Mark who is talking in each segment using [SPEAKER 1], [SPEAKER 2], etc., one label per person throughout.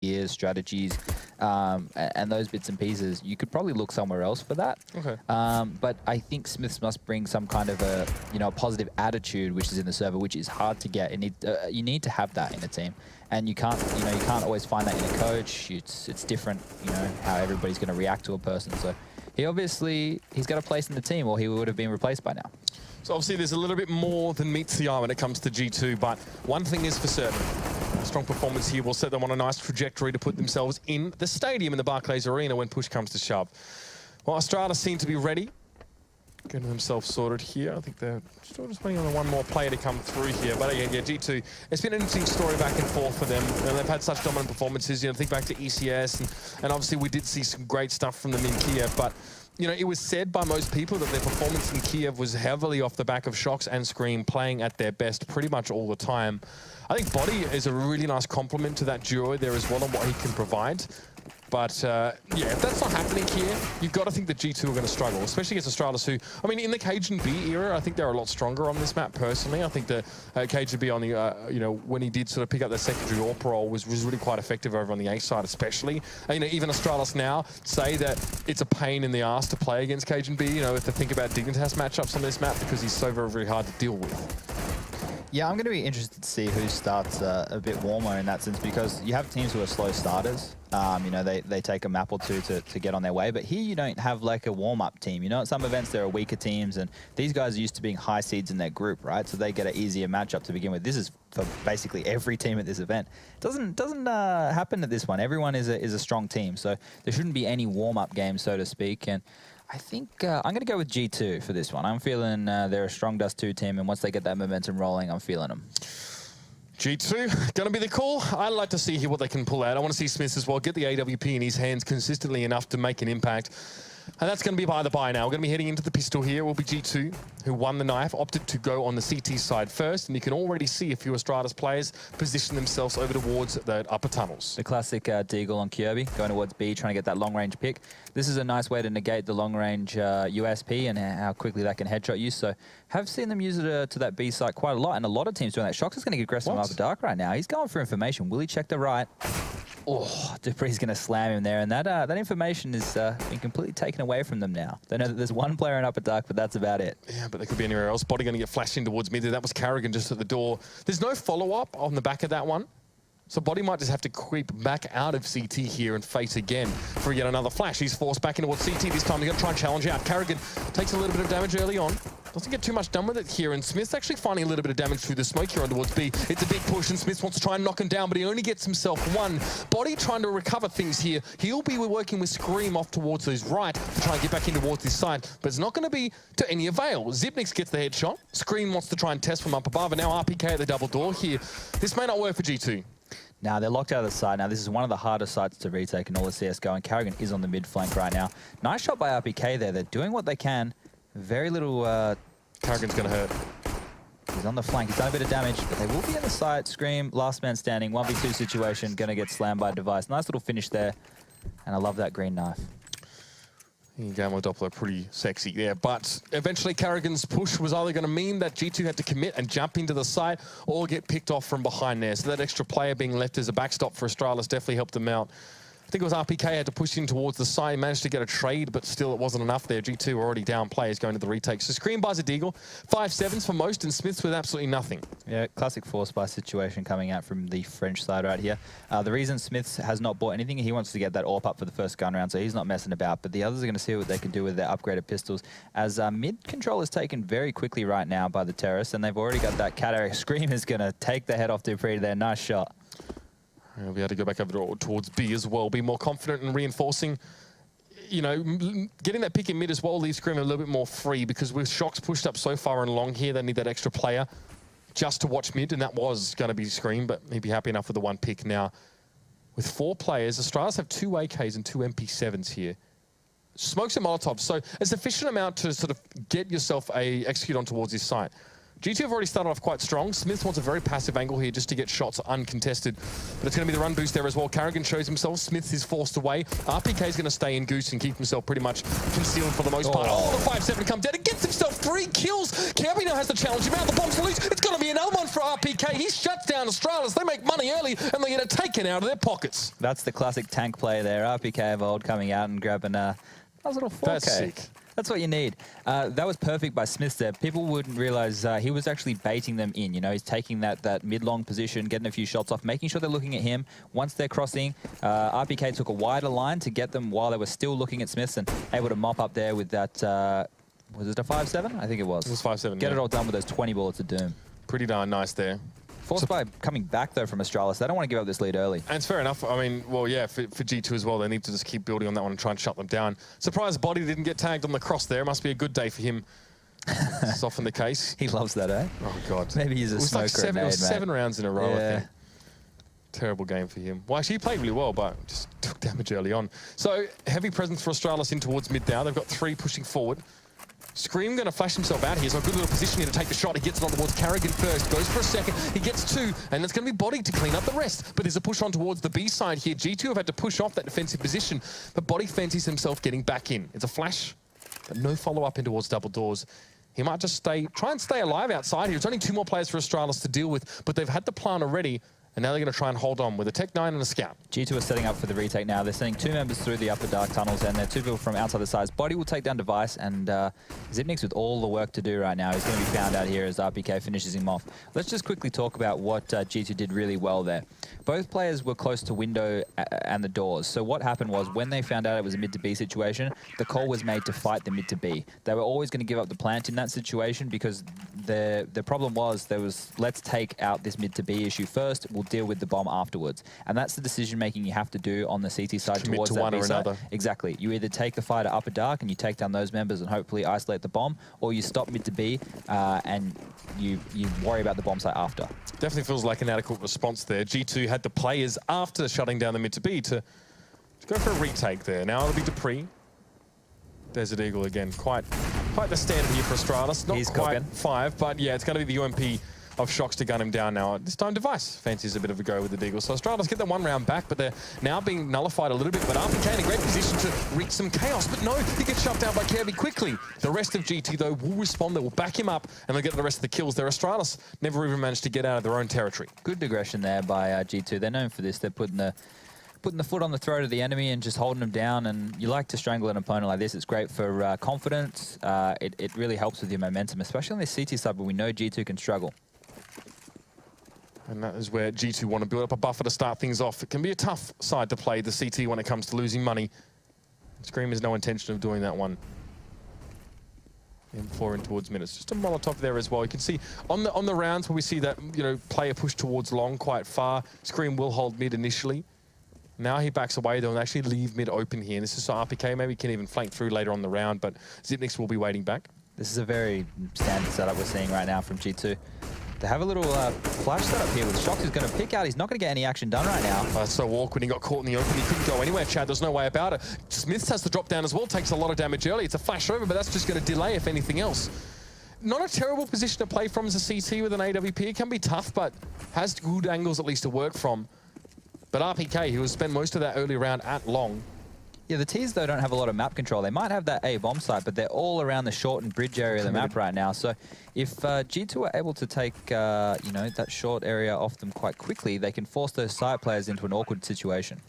[SPEAKER 1] ideas, strategies, and those bits and pieces, you could probably look somewhere else for that.
[SPEAKER 2] Okay.
[SPEAKER 1] But I think Smiths must bring some kind of a positive attitude, which is in the server, which is hard to get. You need to have that in a team, and you can't always find that in a coach. It's different, how everybody's going to react to a person. So he's got a place in the team, or he would have been replaced by now.
[SPEAKER 2] So obviously there's a little bit more than meets the eye when it comes to G2, but one thing is for certain. A strong performance here will set them on a nice trajectory to put themselves in the stadium in the Barclays Arena when push comes to shove. Well, Astralis seem to be ready. Getting themselves sorted here. I think they're still just waiting on one more player to come through here. But yeah, G2, it's been an interesting story back and forth for them. And they've had such dominant performances. Think back to ECS, and obviously we did see some great stuff from them in Kiev. But it was said by most people that their performance in Kiev was heavily off the back of Shox and Scream playing at their best pretty much all the time. I think Body is a really nice complement to that duo there as well and what he can provide. But yeah, if that's not happening here, you've got to think that G2 are going to struggle, especially against Astralis, who, I mean, in the Cajun B era, I think they're a lot stronger on this map, personally. I think the Cajun B on the, when he did sort of pick up that secondary AWP role was really quite effective over on the A side, especially. And, even Astralis now say that it's a pain in the ass to play against Cajun B, if they think about Dignitas matchups on this map, because he's so very, very hard to deal with.
[SPEAKER 1] Yeah, I'm going to be interested to see who starts a bit warmer in that sense, because you have teams who are slow starters. They take a map or two to get on their way, but here you don't have like a warm-up team. At some events there are weaker teams, and these guys are used to being high seeds in their group, right? So they get an easier matchup to begin with. This is for basically every team at this event. It doesn't happen at this one. Everyone is a strong team, so there shouldn't be any warm-up game, so to speak. And I think I'm going to go with G2 for this one. I'm feeling they're a strong Dust2 team, and once they get that momentum rolling, I'm feeling them.
[SPEAKER 2] G2, going to be the call. I'd like to see here what they can pull out. I want to see Smith as well get the AWP in his hands consistently enough to make an impact. And that's going to be by the by now. We're going to be heading into the pistol here. It will be G2, who won the knife, opted to go on the CT side first. And you can already see a few Astralis players position themselves over towards the upper tunnels.
[SPEAKER 1] The classic Deagle on Kirby, going towards B, trying to get that long-range pick. This is a nice way to negate the long-range USP and how quickly that can headshot you. So have seen them use it to that B site quite a lot, and a lot of teams doing that. Shox is going to get aggressive from upper dark right now. He's going for information. Will he check the right? Oh, Dupree's going to slam him there, and that information is been completely taken away from them now. They know that there's one player in upper dark, but that's about it.
[SPEAKER 2] Yeah, but they could be anywhere else. Body going to get flashed in towards mid. That was Carrigan just at the door. There's no follow-up on the back of that one. So Body might just have to creep back out of CT here and face again for yet another flash. He's forced back into what CT this time. He's going to try and challenge out. Carrigan takes a little bit of damage early on. Doesn't get too much done with it here, and Smith's actually finding a little bit of damage through the smoke here on towards B. It's a big push, and Smith wants to try and knock him down, but he only gets himself one. Body trying to recover things here. He'll be working with Scream off towards his right to try and get back in towards his side, but it's not going to be to any avail. Zipnix gets the headshot. Scream wants to try and test from up above, and now RPK at the double door here. This may not work for G2.
[SPEAKER 1] Now, they're locked out of the side. Now, this is one of the hardest sites to retake in all of CSGO, and Carrigan is on the mid flank right now. Nice shot by RPK there. They're doing what they can. Very little...
[SPEAKER 2] Carrigan's going to hurt.
[SPEAKER 1] He's on the flank. He's done a bit of damage, but they will be in the side. Scream, last man standing, 1v2 situation, going to get slammed by a device. Nice little finish there, and I love that green knife.
[SPEAKER 2] Gamma Doppler pretty sexy there, but eventually Carrigan's push was either going to mean that G2 had to commit and jump into the site or get picked off from behind there. So that extra player being left as a backstop for Astralis definitely helped them out. I think it was RPK had to push in towards the side. He managed to get a trade, but still it wasn't enough there. G2 were already down players going to the retake. So Scream buys a Deagle. 5-7s for most, and Smiths with absolutely nothing.
[SPEAKER 1] Yeah, classic force buy situation coming out from the French side right here. The reason Smiths has not bought anything, he wants to get that AWP up for the first gun round, so he's not messing about. But the others are going to see what they can do with their upgraded pistols, as mid control is taken very quickly right now by the terrorists, and they've already got that cat area. Scream is going to take the head off Dupree there. Nice shot.
[SPEAKER 2] We'll be able to go back over towards B as well, be more confident in reinforcing. Getting that pick in mid as well leaves Scream a little bit more free, because with Shox pushed up so far and long here, they need that extra player just to watch mid, and that was going to be Scream, but he'd be happy enough with the one pick now. With 4 players, Astralis have 2 AKs and 2 MP7s here. Smokes and Molotovs, so a sufficient amount to sort of get yourself execute on towards this site. G2 have already started off quite strong. Smith wants a very passive angle here just to get shots uncontested. But it's going to be the run boost there as well. Carrigan shows himself. Smith is forced away. RPK is going to stay in Goose and keep himself pretty much concealed for the most part. Oh, the 5-7 comes down. It gets himself 3 kills. Kirby now has to challenge him out. The bomb's loose. It's going to be another one for RPK. He shuts down Astralis. They make money early and they get it taken out of their pockets.
[SPEAKER 1] That's the classic tank play there. RPK of old coming out and grabbing a nice little 4K.
[SPEAKER 2] That's sick.
[SPEAKER 1] That's what you need. That was perfect by Smith there. People wouldn't realize he was actually baiting them in. You know, he's taking that mid-long position, getting a few shots off, making sure they're looking at him. Once they're crossing, RPK took a wider line to get them while they were still looking at Smith and able to mop up there with that, was it a 5-7? I think it was.
[SPEAKER 2] It was 5-7,
[SPEAKER 1] Get it all done with those 20 bullets of doom.
[SPEAKER 2] Pretty darn nice there.
[SPEAKER 1] Forced by coming back, though, from Astralis. They don't want to give up this lead early.
[SPEAKER 2] And it's fair enough. I mean, well, yeah, for G2 as well, they need to just keep building on that one and try and shut them down. Surprised Body didn't get tagged on the cross there. Must be a good day for him. It's often the case.
[SPEAKER 1] He loves that, eh?
[SPEAKER 2] Oh, God.
[SPEAKER 1] Maybe he's a smoker.
[SPEAKER 2] It was 7 rounds in a row,
[SPEAKER 1] yeah.
[SPEAKER 2] I think. Terrible game for him. Well, actually, he played really well, but just took damage early on. So, heavy presence for Astralis in towards mid now. They've got 3 pushing forward. Scream going to flash himself out here, so a good little position here to take the shot. He gets it on towards Carrigan first, goes for a second, he gets 2, and it's going to be Body to clean up the rest. But there's a push on towards the B side here. G2 have had to push off that defensive position, but Body fancies himself getting back in. It's a flash, but no follow-up in towards double doors. He might just try and stay alive outside here. It's only 2 more players for Astralis to deal with, but they've had the plan already. And now they're going to try and hold on with a Tech 9 and a Scout.
[SPEAKER 1] G2 are setting up for the retake now. They're sending 2 members through the upper dark tunnels, and they're 2 people from outside the sides. Body will take down Device, and Zipnix with all the work to do right now. He's going to be found out here as RPK finishes him off. Let's just quickly talk about what G2 did really well there. Both players were close to window and the doors. So what happened was when they found out it was a mid to B situation, the call was made to fight the mid to B. They were always going to give up the plant in that situation because the problem was let's take out this mid to B issue first. We'll deal with the bomb afterwards. And that's the decision making you have to do on the CT side towards that B side. Exactly. You either take the fight to upper dark and you take down those members and hopefully isolate the bomb, or you stop mid to B and you worry about the bomb site after.
[SPEAKER 2] Definitely feels like an adequate response there. G2 had the players after shutting down the mid to B to go for a retake there. Now it'll be Dupree. Desert Eagle again. Quite the standard here for Astralis. Not quite 5, but yeah, it's going to be the UMP of Shocks to gun him down now. This time Device fancies a bit of a go with the Deagle. So Astralis get that 1 round back, but they're now being nullified a little bit. But RPK in a great position to wreak some chaos. But no, he gets shut down by Kirby quickly. The rest of GT, though, will respond. They will back him up, and they'll get the rest of the kills. Their Astralis never even managed to get out of their own territory.
[SPEAKER 1] Good aggression there by G2. They're known for this. They're putting the foot on the throat of the enemy and just holding them down. And you like to strangle an opponent like this. It's great for confidence. It really helps with your momentum, especially on this CT side where we know G2 can struggle.
[SPEAKER 2] And that is where G2 want to build up a buffer to start things off. It can be a tough side to play, the CT, when it comes to losing money. Scream has no intention of doing that one. M4 in towards mid. It's just a Molotov there as well. You can see on the rounds where we see that, you know, player push towards long quite far. Scream will hold mid initially. Now he backs away though and actually leave mid open here. And this is so RPK maybe can even flank through later on the round, but Zipnix will be waiting back.
[SPEAKER 1] This is a very standard setup we're seeing right now from G2. They have a little flash setup here with Shocks who's going to pick out. He's not going to get any action done right now.
[SPEAKER 2] That's so awkward. He got caught in the open. He couldn't go anywhere, Chad. There's no way about it. Smith has to drop down as well. Takes a lot of damage early. It's a flash over, but that's just going to delay if anything else. Not a terrible position to play from as a CT with an AWP. It can be tough, but has good angles at least to work from. But RPK, who has spent most of that early round at long.
[SPEAKER 1] Yeah, the T's, though, don't have a lot of map control. They might have that A bomb site, but they're all around the short and bridge area of the map right now. So if G2 are able to take, you know, that short area off them quite quickly, they can force those side players into an awkward situation.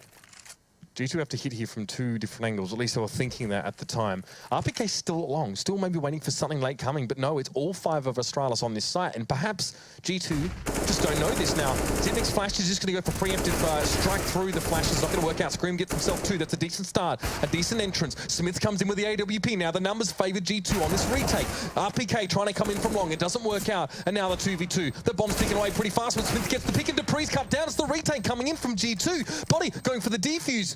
[SPEAKER 2] G2 have to hit here from 2 different angles, at least they were thinking that at the time. RPK still at long, still maybe waiting for something late coming, but no, it's all 5 of Astralis on this site, and perhaps G2 just don't know this now. Zipnix flash is just going to go for preemptive strike through. The flash is not going to work out. Scream gets himself 2. That's a decent start, a decent entrance. Smith comes in with the AWP. Now the numbers favour G2 on this retake. RPK trying to come in from long. It doesn't work out, and now the 2v2. The bomb's ticking away pretty fast when Smith gets the pick, and Dupree's cut down. It's the retake coming in from G2. Body going for the defuse.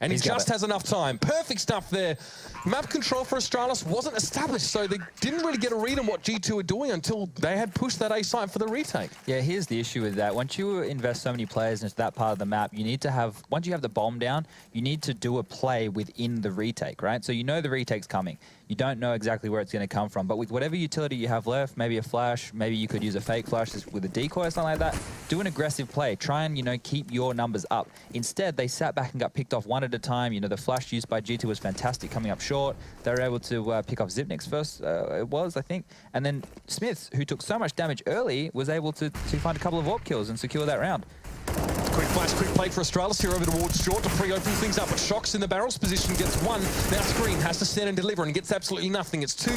[SPEAKER 2] And he just has enough time. Perfect stuff there. Map control for Astralis wasn't established, so they didn't really get a read on what G2 were doing until they had pushed that A site for the retake.
[SPEAKER 1] Yeah, here's the issue with that. Once you invest so many players into that part of the map, you need to have, once you have the bomb down, you need to do a play within the retake, right? So you know the retake's coming. You don't know exactly where it's going to come from. But with whatever utility you have left, maybe a flash, maybe you could use a fake flash with a decoy or something like that, do an aggressive play. Try and, you know, keep your numbers up. Instead, they sat back and got picked off one at a time. You know, the flash used by G2 was fantastic coming up short. They were able to pick off Zipnik's first, it was, I think. And then Smith, who took so much damage early, was able to find a couple of AWP kills and secure that round.
[SPEAKER 2] Quick flash, quick play for Astralis here over towards short to pre-open things up, but Shox in the barrels position gets one. Now Scream has to stand and deliver and gets absolutely nothing. It's two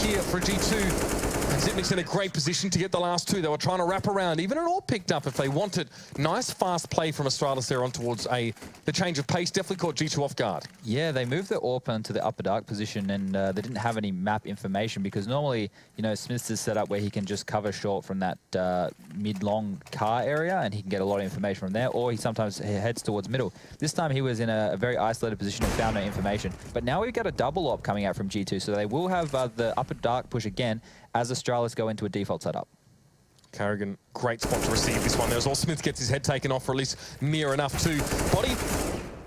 [SPEAKER 2] here for G2. And Zipnik's in a great position to get the last two. They were trying to wrap around, even an all picked up if they wanted. Nice fast play from Astralis there on towards the change of pace. Definitely caught G2 off guard. Yeah, they moved the AWP into the upper dark position, and they didn't have any map information because normally, you know, Smith's is set up where he can just cover short from that mid-long car area and he can get a lot of information from there, or he sometimes heads towards middle. This time he was in a very isolated position and found no information. But now we've got a double AWP coming out from G2, so they will have the upper dark push again as Astralis go into a default setup. Carrigan, great spot to receive this one. There's all Smith gets his head taken off, or at least near enough to body.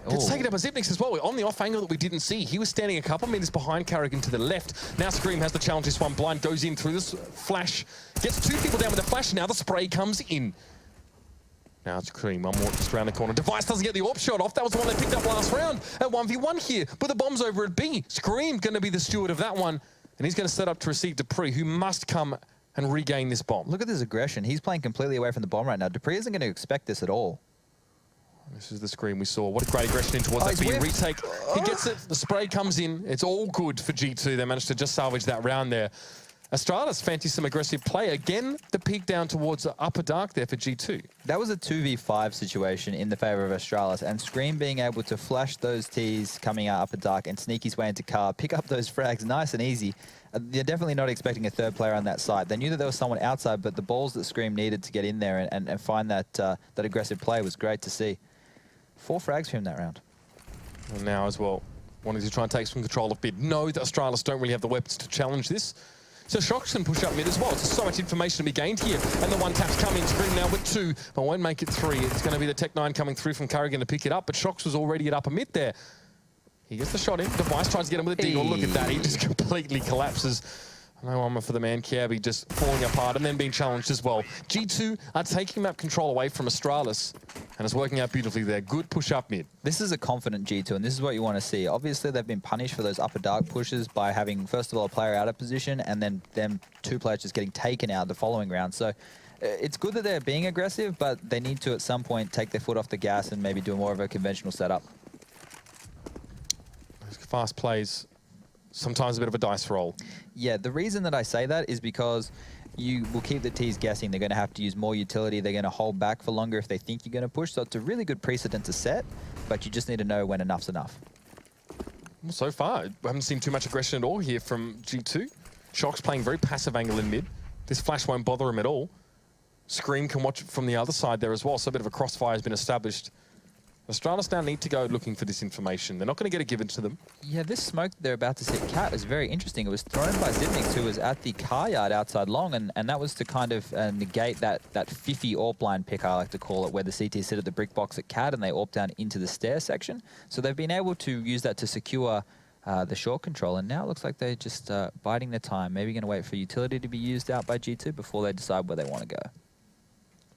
[SPEAKER 2] Gets taken up by Zipnik's as well. On the off angle that we didn't see. He was standing a couple meters behind Carrigan to the left. Now Scream has to challenge this one. Blind goes in through this flash. Gets two people down with the flash. Now the spray comes in. Now it's Scream, one more just around the corner. Device doesn't get the AWP shot off. That was the one they picked up last round at 1v1 here. But the bomb's over at B. Scream going to be the steward of that one. And he's going to set up to receive Dupree, who must come and regain this bomb.
[SPEAKER 1] Look at this aggression. He's playing completely away from the bomb right now. Dupree isn't going to expect this at all.
[SPEAKER 2] This is the Scream we saw. What a great aggression in towards that B retake. He gets it. The spray comes in. It's all good for G2. They managed to just salvage that round there. Astralis fancy some aggressive play. Again, the peak down towards the upper dark there for G2.
[SPEAKER 1] That was a 2v5 situation in the favor of Astralis, and Scream being able to flash those Ts coming out upper dark and sneak his way into car, pick up those frags nice and easy. They're definitely not expecting a third player on that side. They knew that there was someone outside, but the balls that Scream needed to get in there and find that, that aggressive play was great to see. 4 frags for him that round.
[SPEAKER 2] And now as well, wanting to try and take some control of mid. No, the Astralis don't really have the weapons to challenge this. So Shox can push up mid as well. There's so much information to be gained here. And the one taps coming. Scream now with 2, but won't make it 3. It's going to be the Tech 9 coming through from Carrigan to pick it up, but Shox was already at upper mid there. He gets the shot in. Device tries to get him with a deagle. Look at that. He just completely collapses. No armor for the man. Kiabi just falling apart and then being challenged as well. G2 are taking map control away from Astralis, and it's working out beautifully there. Good push up mid.
[SPEAKER 1] This is a confident G2, and this is what you want to see. Obviously, they've been punished for those upper dark pushes by having, first of all, a player out of position, and then them 2 players just getting taken out the following round. So it's good that they're being aggressive, but they need to, at some point, take their foot off the gas and maybe do more of a conventional setup.
[SPEAKER 2] Fast plays, sometimes a bit of a dice roll.
[SPEAKER 1] Yeah, the reason that I say that is because you will keep the Ts guessing. They're going to have to use more utility. They're going to hold back for longer if they think you're going to push. So it's a really good precedent to set, but you just need to know when enough's enough.
[SPEAKER 2] Well, so far, we haven't seen too much aggression at all here from G2. Shox playing very passive angle in mid. This flash won't bother him at all. Scream can watch it from the other side there as well, so a bit of a crossfire has been established. Astralis now need to go looking for this information. They're not going to get it given to them.
[SPEAKER 1] Yeah, this smoke they're about to see Cat is very interesting. It was thrown by Zipnik, who was at the car yard outside long, and that was to kind of negate that fiffy AWP line pick, I like to call it, where the CT sit at the brick box at Cat and they AWP down into the stair section. So they've been able to use that to secure the short control, and now it looks like they're just biding their time. Maybe going to wait for utility to be used out by G2 before they decide where they want to go.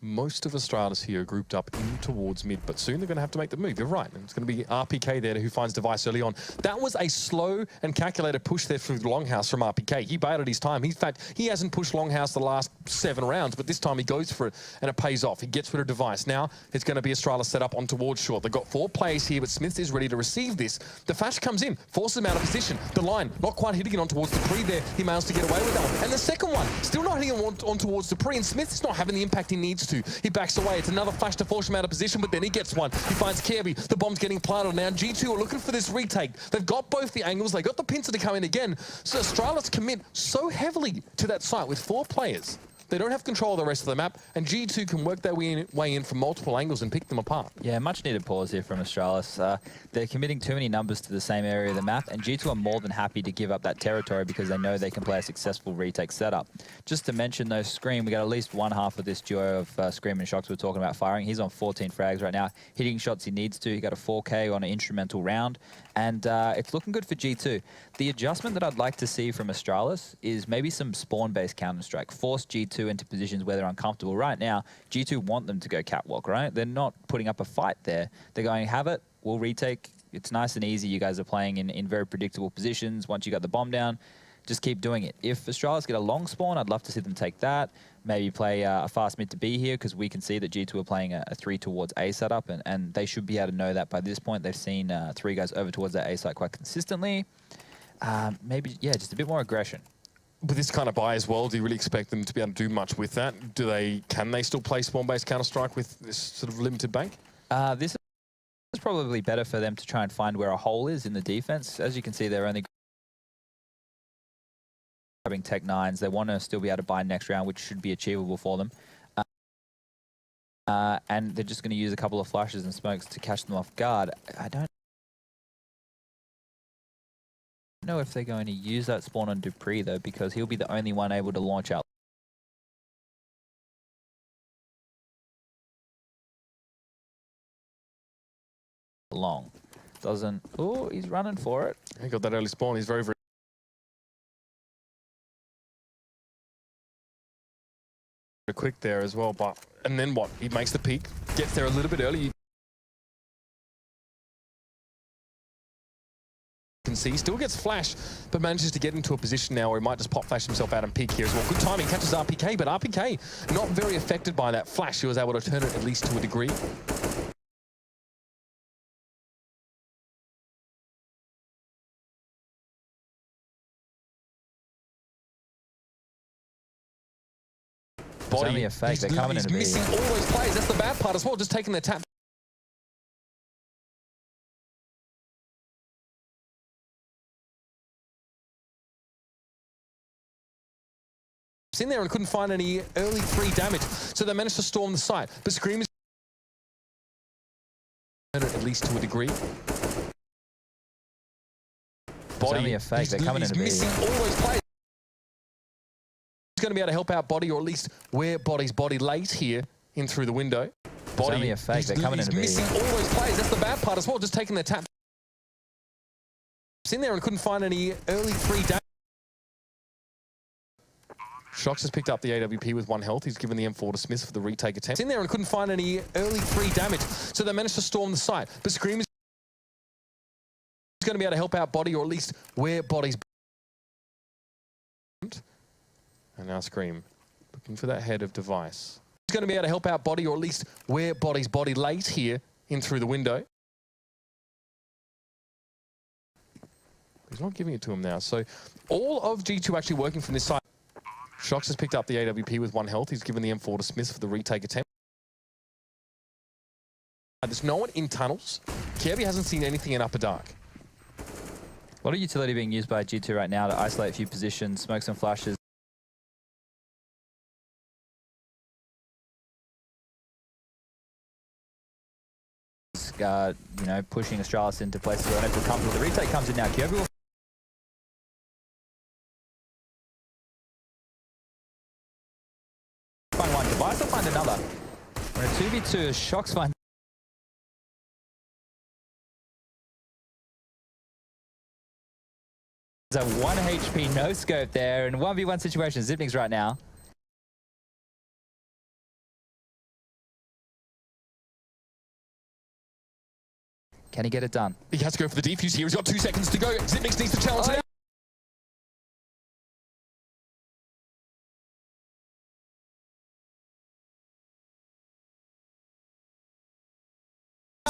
[SPEAKER 2] Most of Astralis here are grouped up in towards mid, but soon they're going to have to make the move. You're right. And it's going to be RPK there who finds Device early on. That was a slow and calculated push there through the Longhouse from RPK. He baited his time. In fact, he hasn't pushed Longhouse the last 7 rounds, but this time he goes for it and it pays off. He gets rid of Device. Now it's going to be Astralis set up on towards short. They've got 4 players here, but Smith is ready to receive this. The flash comes in, forces him out of position. The line not quite hitting it on towards Dupree there. He managed to get away with that one. And the second one, still not hitting it on towards Dupree, and Smith is not having the impact he needs to. He backs away. It's another flash to force him out of position, but then he gets one. He finds Kirby. The bomb's getting planted now. G2 are looking for this retake. They've got both the angles. They got the pincer to come in again. So Astralis commit so heavily to that site with 4 players. They don't have control of the rest of the map, and G2 can work their way in from multiple angles and pick them apart.
[SPEAKER 1] Yeah, much needed pause here from Astralis. They're committing too many numbers to the same area of the map, and G2 are more than happy to give up that territory because they know they can play a successful retake setup. Just to mention though, Scream, we got at least one half of this duo of Scream and Shox we're talking about firing. He's on 14 frags right now, hitting shots he needs to. He got a 4K on an instrumental round, and it's looking good for G2. The adjustment that I'd like to see from Astralis is maybe some spawn-based Counter-Strike. Force G2 into positions where they're uncomfortable. Right now, G2 want them to go catwalk, right? They're not putting up a fight there. They're going, have it, we'll retake. It's nice and easy. You guys are playing in very predictable positions. Once you got the bomb down, just keep doing it. If Astralis get a long spawn, I'd love to see them take that. Maybe play a fast mid to B here, because we can see that G2 are playing a 3 towards A setup, and they should be able to know that by this point. They've seen 3 guys over towards that A site quite consistently. Maybe, yeah, just a bit more aggression.
[SPEAKER 2] With this kind of buy as well, do you really expect them to be able to do much with that? Can they still play spawn-based Counter-Strike with this sort of limited bank?
[SPEAKER 1] This is probably better for them to try and find where a hole is in the defense. As you can see, they're only grabbing Tech 9s. They want to still be able to buy next round, which should be achievable for them. And they're just going to use a couple of flashes and smokes to catch them off guard. I don't know if they're going to use that spawn on Dupree, though, because he'll be the only one able to launch out. Long. Doesn't... Oh, he's running for it.
[SPEAKER 2] He got that early spawn. He's very, very quick there as well. And then what? He makes the peak, gets there a little bit early. Can see, still gets flash, but manages to get into a position now where he might just pop flash himself out and peek here as well. Good timing, catches RPK, but RPK not very affected by that flash. He was able to turn it at least to a degree.
[SPEAKER 1] It's only a fake. They're coming in.
[SPEAKER 2] He's missing all those plays. That's the bad part as well. Just taking their tap. In there and couldn't find any early 3 damage, so they managed to storm the site. But Scream is at least to a degree.
[SPEAKER 1] It's only a fake. They're coming in.
[SPEAKER 2] He's missing all those plays. He's going to be able to help out Body, or at least wear Body's body late here in through the window.
[SPEAKER 1] Body, it's only a fake. They're coming in.
[SPEAKER 2] He's missing all those plays. That's the bad part as well. Just taking their tap. In there and couldn't find any early 3 damage. Shox has picked up the AWP with 1 health. He's given the M4 to Smith for the retake attempt. In there and couldn't find any early 3 damage, so they managed to storm the site. But Scream is going to be able to help out Body, or at least wear Body's. And now Scream looking for that head of device. He's going to be able to help out Body, or at least wear Body's body late here in through the window. He's not giving it to him now. So all of G2 actually working from this side. Shox has picked up the AWP with 1 health. He's given the M4 to Smith for the retake attempt. There's no one in tunnels. Kirby hasn't seen anything in Upper Dark.
[SPEAKER 1] A lot of utility being used by G2 right now to isolate a few positions, smoke some flashes. You know, pushing Astralis into places where they don't feel comfortable. The retake comes in now. Kirby will find one. Device will find another. When a 2v2, Shox finds. There's a 1 HP no scope there, and 1v1 situation. Zipnik's right now. Can he get it done?
[SPEAKER 2] He has to go for the defuse here. He's got 2 seconds to go. Zipnik needs to challenge it out.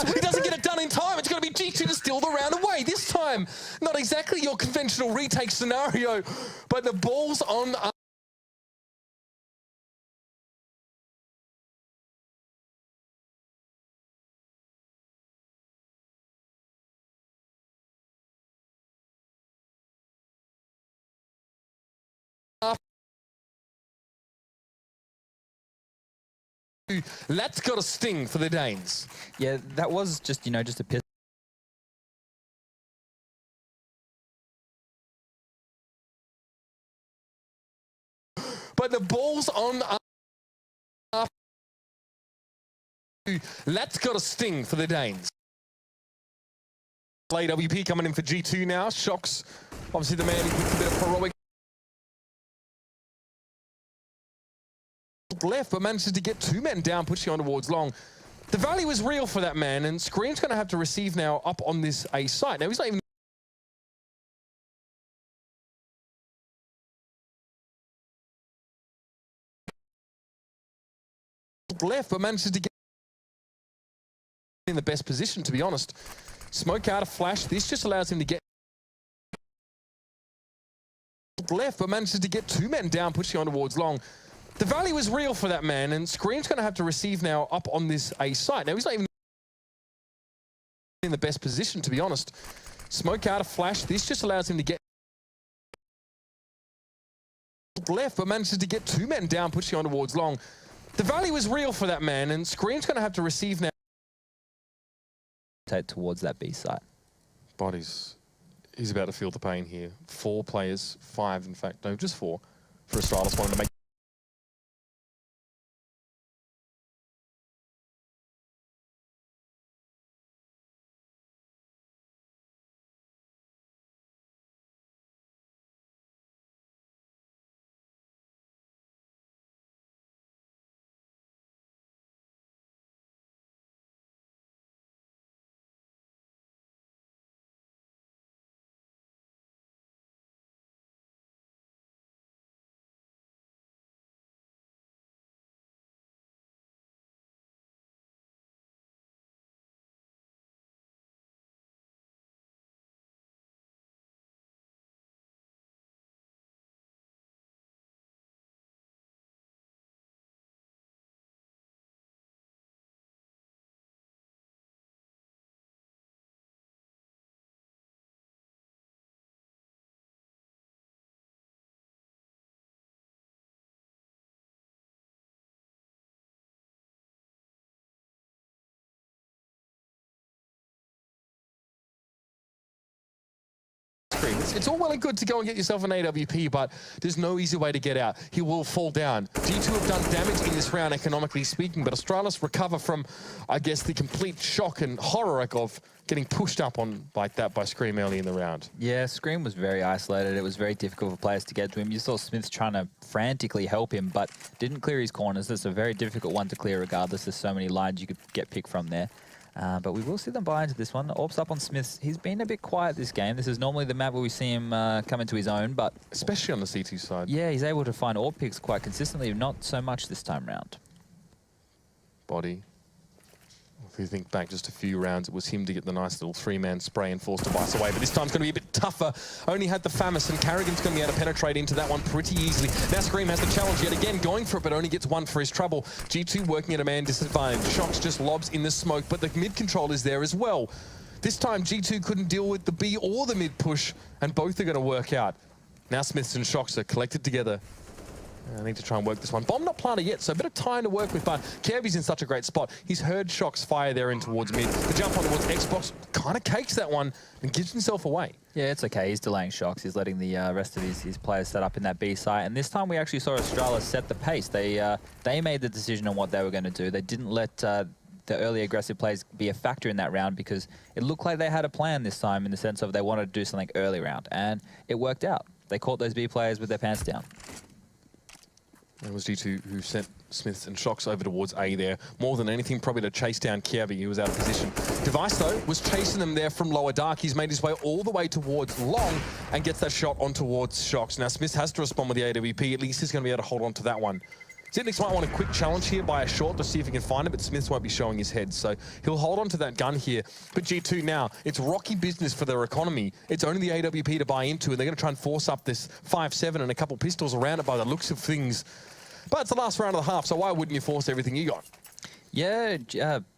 [SPEAKER 2] He doesn't get it done in time. It's going to be G2 to steal the round away. This time, not exactly your conventional retake scenario, but the ball's on That's got a sting for the Danes.
[SPEAKER 1] Yeah, that was just, just a piss.
[SPEAKER 2] But the ball's on. That's got a sting for the Danes. AWP coming in for G2 now. Shocks, obviously the man who puts a bit of heroic left, but manages to get 2 men down, pushing on towards long. The value is real for that man, and Scream's going to have to receive now up on this A site. Now he's not even left, but manages to get in the best position, to be honest. Smoke out a flash. This just allows him to get left, but manages to get 2 men down, pushing on towards long. The value is real for that man, and Scream's going to have to receive now up on this A site. Now he's not even in the best position, to be honest. Smoke out a flash. This just allows him to get left, but manages to get 2 men down, pushing on towards long. The value is real for that man, and Scream's going to have to receive now.
[SPEAKER 1] Towards that B site.
[SPEAKER 2] Bodies. He's about to feel the pain here. 4 players, 5 in fact, no, just 4 for Astralis wanting to make. It's all well and good to go and get yourself an AWP, but there's no easy way to get out. He will fall down. G2 have done damage in this round, economically speaking, but Astralis recover from, I guess, the complete shock and horror of getting pushed up on like that by Scream early in the round.
[SPEAKER 1] Yeah, Scream was very isolated. It was very difficult for players to get to him. You saw Smith trying to frantically help him, but didn't clear his corners. That's a very difficult one to clear regardless. There's so many lines you could get picked from there. But we will see them buy into this one. Orb's up on Smith. He's been a bit quiet this game. This is normally the map where we see him come into his own, but...
[SPEAKER 2] especially on the C2 side.
[SPEAKER 1] Yeah, he's able to find Orb picks quite consistently, not so much this time round.
[SPEAKER 2] Body. If you think back just a few rounds, it was him to get the nice little 3-man spray and force device away. But this time's going to be a bit tougher. Only had the Famis, and Carrigan's going to be able to penetrate into that one pretty easily. Now Scream has the challenge yet again, going for it, but only gets 1 for his trouble. G2 working at a man disadvantage. Shocks just lobs in the smoke, but the mid control is there as well. This time G2 couldn't deal with the B or the mid push, and both are going to work out. Now Smiths and Shocks are collected together. I need to try and work this one. Bomb not planted yet, so a bit of time to work with, but Kirby's in such a great spot. He's heard Shocks fire there in towards mid. The jump on towards Xbox kind of cakes that one and gives himself away.
[SPEAKER 1] Yeah, it's okay. He's delaying Shocks. He's letting the rest of his players set up in that B site. And this time we actually saw Astralis set the pace. They made the decision on what they were going to do. They didn't let the early aggressive plays be a factor in that round because it looked like they had a plan this time in the sense of they wanted to do something early round. And it worked out. They caught those B players with their pants down.
[SPEAKER 2] It was G2 who sent Smiths and Shocks over towards A there. More than anything, probably to chase down Kirby, who was out of position. Device, though, was chasing them there from lower dark. He's made his way all the way towards long and gets that shot on towards Shocks. Now, Smith has to respond with the AWP. At least he's going to be able to hold on to that one. Zitnix might want a quick challenge here by a short to see if he can find it, but Smiths won't be showing his head, so he'll hold on to that gun here. But G2 now, it's rocky business for their economy. It's only the AWP to buy into, and they're going to try and force up this 5-7 and a couple pistols around it by the looks of things. But it's the last round of the half, so why wouldn't you force everything you got?
[SPEAKER 1] Yeah,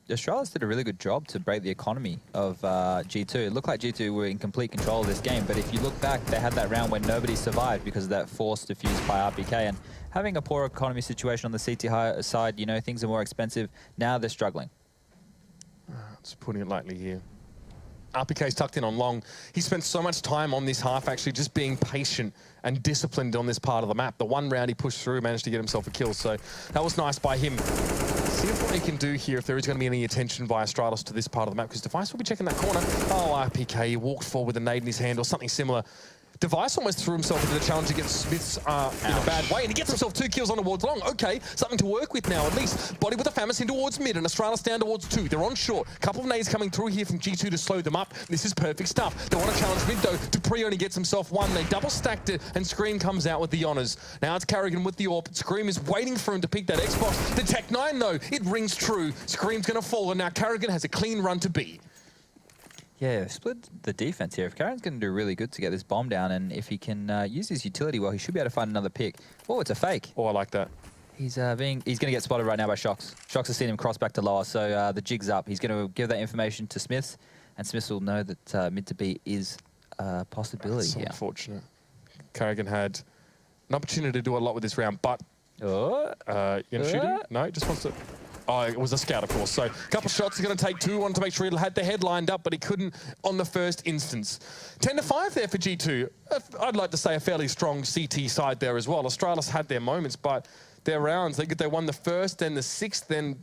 [SPEAKER 1] Astralis did a really good job to break the economy of G2. It looked like G2 were in complete control of this game, but if you look back, they had that round when nobody survived because of that forced defuse by RPK. And having a poor economy situation on the CT side, you know, things are more expensive. Now they're struggling.
[SPEAKER 2] Just putting it lightly here. RPK's tucked in on long. He spent so much time on this half actually just being patient and disciplined on this part of the map. The one round he pushed through, managed to get himself a kill, so that was nice by him. See what he can do here if there is going to be any attention by Astralis to this part of the map, because Device will be checking that corner. Oh, RPK, he walked forward with a nade in his hand or something similar. Device almost threw himself into the challenge against Smiths in a bad way, and he gets himself 2 kills on towards long. Okay, something to work with now, at least. Body with a Famis in towards mid, and Astralis down towards 2. They're on short. Couple of nades coming through here from G2 to slow them up. This is perfect stuff. They want to challenge mid, though. Dupree only gets himself 1. They double stacked it, and Scream comes out with the honors. Now it's Carrigan with the AWP. Scream is waiting for him to pick that Xbox. The Tech 9, though, it rings true. Scream's going to fall, and now Carrigan has a clean run to B.
[SPEAKER 1] Yeah, split the defense here. If Karen's going to do really good to get this bomb down, and if he can use his utility well, he should be able to find another pick. Oh, it's a fake.
[SPEAKER 2] Oh, I like that.
[SPEAKER 1] He's going to get spotted right now by Shox. Shox has seen him cross back to lower, so the jig's up. He's going to give that information to Smiths, and Smiths will know that mid to B is a possibility here.
[SPEAKER 2] Unfortunate. Carrigan had an opportunity to do a lot with this round, but you gonna shoot him? No, just wants to. Oh, it was a scout, of course. So a couple shots he's going to take 2. Wanted to make sure he had the head lined up, but he couldn't on the first instance. 10-5 there for G2. I'd like to say a fairly strong CT side there as well. Astralis had their moments, but their rounds, they won the first, then the 6th, then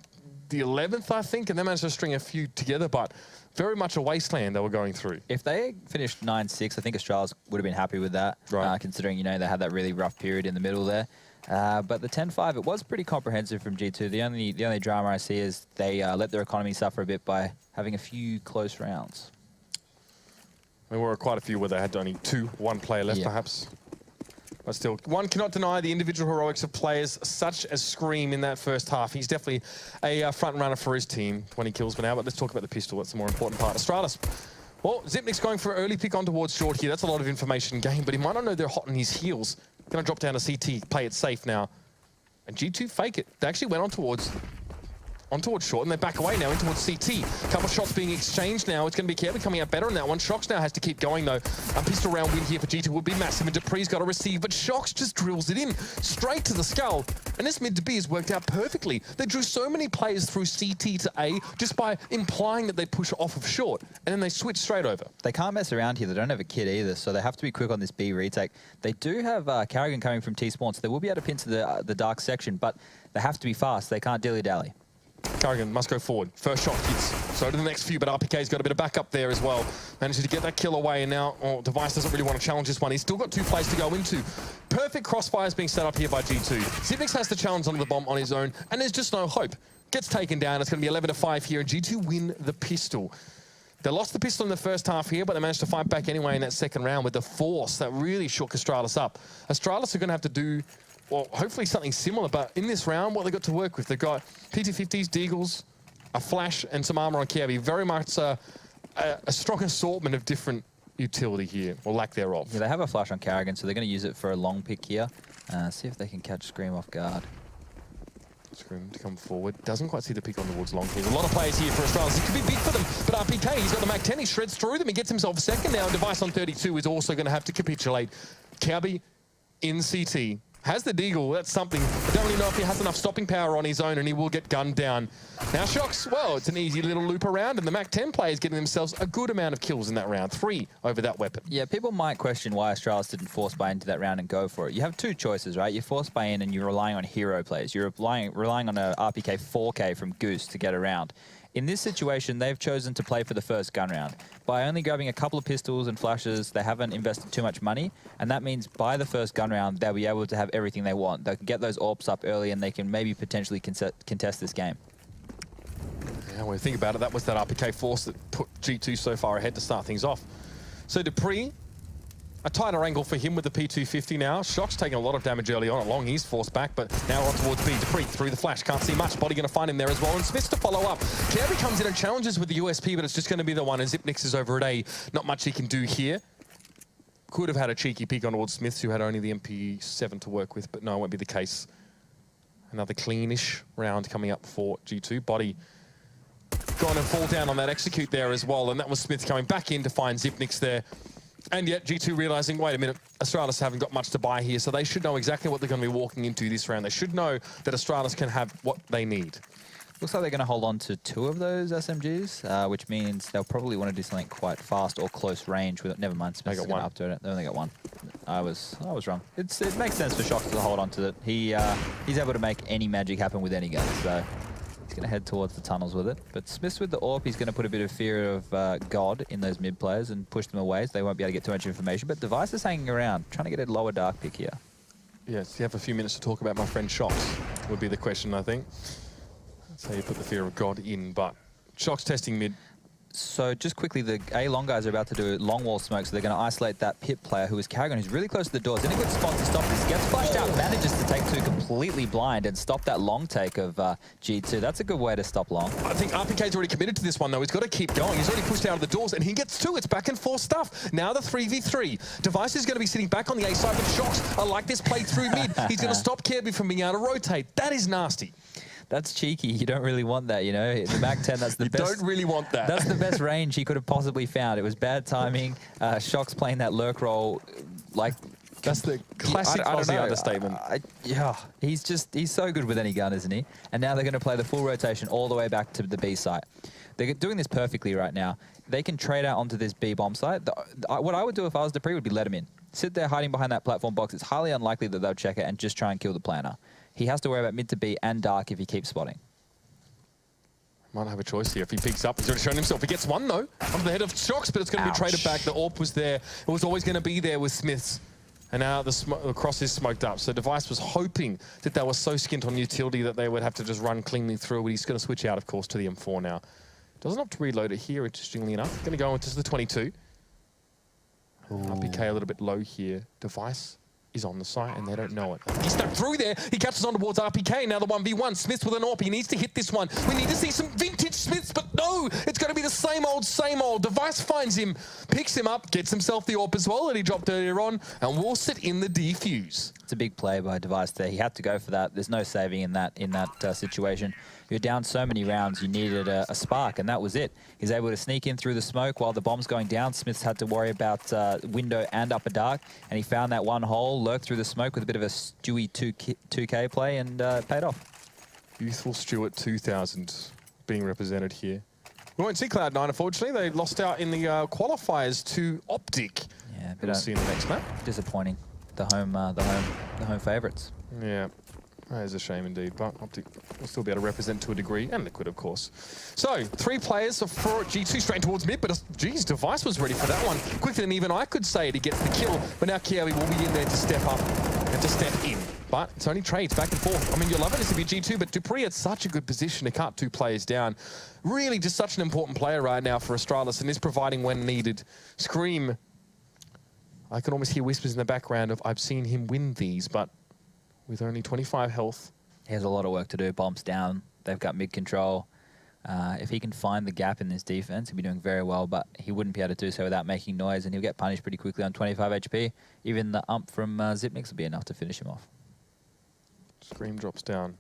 [SPEAKER 2] the 11th, I think, and they managed to string a few together, but very much a wasteland they were going through.
[SPEAKER 1] If they finished 9-6, I think Astralis would have been happy with that,
[SPEAKER 2] right.
[SPEAKER 1] Considering, you know, they had that really rough period in the middle there. But the 10-5, it was pretty comprehensive from G2. The only drama I see is they let their economy suffer a bit by having a few close rounds.
[SPEAKER 2] There were quite a few where they had only 1 player left, perhaps. But still, one cannot deny the individual heroics of players such as Scream in that first half. He's definitely a front runner for his team, 20 kills for now. But let's talk about the pistol. That's the more important part. Astralis. Well, Zipnik's going for an early pick on towards short here. That's a lot of information gained, but he might not know they're hot on his heels. Gonna drop down to CT, play it safe now. And G2 fake it. They actually went on towards short, and they back away now in towards CT. Couple shots being exchanged now. It's going to be Kirby coming out better on that one. Shox now has to keep going, though. A pistol round win here for G2 would be massive, and Dupree's got to receive, but Shox just drills it in straight to the skull. And this mid to B has worked out perfectly. They drew so many players through CT to A just by implying that they push off of short, and then they switch straight over.
[SPEAKER 1] They can't mess around here. They don't have a kit either, so they have to be quick on this B retake. They do have Carrigan coming from T-spawn, so they will be able to pin to the dark section, but they have to be fast. They can't dilly-dally.
[SPEAKER 2] Carrigan must go forward. First shot hits. So to the next few, but RPK's got a bit of backup there as well. Manages to get that kill away, and now Device doesn't really want to challenge this one. He's still got 2 plays to go into. Perfect crossfires being set up here by G2. Zipnix has the challenge onto the bomb on his own, and there's just no hope. Gets taken down. It's going to be 11-5 here, and G2 win the pistol. They lost the pistol in the first half here, but they managed to fight back anyway in that second round with the force that really shook Astralis up. Astralis are going to have to do, well, hopefully something similar, but in this round, what they got to work with, they've got PT-50s, Deagles, a flash, and some armor on Kirby. Very much a strong assortment of different utility here, or lack thereof.
[SPEAKER 1] Yeah, they have a flash on Carrigan, so they're going to use it for a long pick here. See if they can catch Scream off guard.
[SPEAKER 2] Scream to come forward. Doesn't quite see the pick on towards long. There's a lot of players here for Astralis. It could be big for them, but RPK, he's got the Mac 10. He shreds through them. He gets himself second now. Device on 32 is also going to have to capitulate. Kirby in CT. Has the Deagle, that's something. I don't really know if he has enough stopping power on his own, and he will get gunned down. Now Shox, well, it's an easy little loop around, and the Mac 10 players getting themselves a good amount of kills in that round. 3 over that weapon.
[SPEAKER 1] Yeah, people might question why Astralis didn't force buy into that round and go for it. You have 2 choices, right? You force buy in and you're relying on hero plays. You're relying on a RPK 4K from Goose to get around. In this situation, they've chosen to play for the first gun round. By only grabbing a couple of pistols and flashes, they haven't invested too much money, and that means by the first gun round, they'll be able to have everything they want. They can get those AWPs up early, and they can maybe potentially contest this game.
[SPEAKER 2] Yeah, when you think about it, that was that RPK force that put G2 so far ahead to start things off. So Dupree, a tighter angle for him with the P250 now. Shock's taking a lot of damage early on at long. He's forced back, but now on towards B. Dupree through the flash. Can't see much. Body going to find him there as well. And Smith's to follow up. Kirby comes in and challenges with the USP, but it's just going to be the one. And Zipnix is over at A. Not much he can do here. Could have had a cheeky peek on towards Smiths, who had only the MP7 to work with, but no, it won't be the case. Another cleanish round coming up for G2. Body gone and fall down on that execute there as well, and that was Smith coming back in to find Zipnix there. And yet G2 realizing, wait a minute, Astralis haven't got much to buy here, so they should know exactly what they're going to be walking into this round. They should know that Astralis can have what they need.
[SPEAKER 1] Looks like they're going to hold on to 2 of those SMGs, which means they'll probably want to do something quite fast or close range. Never mind, Smith's going to updo it. They only got 1. I was wrong. It makes sense for Shox to hold on to it. He's able to make any magic happen with any gun, so he's going to head towards the tunnels with it. But Smith's with the AWP, he's going to put a bit of fear of God in those mid players and push them away, so they won't be able to get too much information. But Device is hanging around, trying to get a lower dark pick here.
[SPEAKER 2] Yes, you have a few minutes to talk about my friend Shox, would be the question, I think. That's how you put the fear of God in, but Shox testing mid.
[SPEAKER 1] So just quickly, the A long guys are about to do long wall smoke, so they're going to isolate that pit player who is Carrigan, who's really close to the doors. In a good spot to stop this. Gets flashed out, manages to take 2 completely blind and stop that long take of G2. That's a good way to stop long.
[SPEAKER 2] I think RPK's already committed to this one, though. He's got to keep going. He's already pushed out of the doors, and he gets 2. It's back and forth stuff. Now the 3v3. Device is going to be sitting back on the A side, but Shox, I like this play through mid. He's going to stop Kirby from being able to rotate. That is nasty.
[SPEAKER 1] That's cheeky. You don't really want that, you know. The Mac-10, that's the best.
[SPEAKER 2] You don't really want that.
[SPEAKER 1] That's the best range he could have possibly found. It was bad timing. Shox playing that lurk role, like.
[SPEAKER 2] That's the classic Aussie understatement.
[SPEAKER 1] Yeah, he's so good with any gun, isn't he? And now they're going to play the full rotation all the way back to the B site. They're doing this perfectly right now. They can trade out onto this B bomb site. What I would do if I was Dupree would be let him in. Sit there hiding behind that platform box. It's highly unlikely that they'll check it and just try and kill the planner. He has to worry about mid to B and dark if he keeps spotting.
[SPEAKER 2] Might have a choice here. If he picks up, he's already shown himself. He gets 1, though, under the head of Shox, but it's going to be traded back. The AWP was there. It was always going to be there with Smiths. And now the cross is smoked up. So Device was hoping that they were so skint on utility that they would have to just run cleanly through. But he's going to switch out, of course, to the M4 now. Doesn't have to reload it here, interestingly enough. Going to go into the 22. RPK a little bit low here. Device is on the site and they don't know it. He stepped through there. He catches on towards RPK. Now the 1v1. Smith with an AWP. He needs to hit this one. We need to see some vintage Smiths, but no! It's going to be the same old, same old. Device finds him, picks him up, gets himself the AWP as well that he dropped earlier on, and will sit in the defuse.
[SPEAKER 1] It's a big play by Device there. He had to go for that. There's no saving in that situation. You're down so many rounds, you needed a spark, and that was it. He's able to sneak in through the smoke while the bomb's going down. Smith's had to worry about window and upper dark, and he found that one hole, lurked through the smoke with a bit of a Stewie 2K play, and paid off.
[SPEAKER 2] Youthful Stewart 2000 being represented here. We won't see Cloud9, unfortunately. They lost out in the qualifiers to Optic.
[SPEAKER 1] Yeah, but
[SPEAKER 2] we'll see in the next map.
[SPEAKER 1] Disappointing. The home favourites.
[SPEAKER 2] Yeah. That is a shame indeed, but Optic will still be able to represent to a degree, and Liquid, of course. So, 3 players for G2 straight towards mid, but geez, Device was ready for that one. Quicker than even I could say to get the kill, but now Kiawe will be in there to step up and to step in. But it's only trades back and forth. I mean, you're loving this to be G2, but Dupree had such a good position to cut 2 players down. Really just such an important player right now for Astralis, and is providing when needed. Scream. I can almost hear whispers in the background of, I've seen him win these, but with only 25 health.
[SPEAKER 1] He has a lot of work to do. Bombs down. They've got mid control. If he can find the gap in this defense, he'll be doing very well, but he wouldn't be able to do so without making noise, and he'll get punished pretty quickly on 25 HP. Even the ump from Zipnix will be enough to finish him off.
[SPEAKER 2] Scream drops down.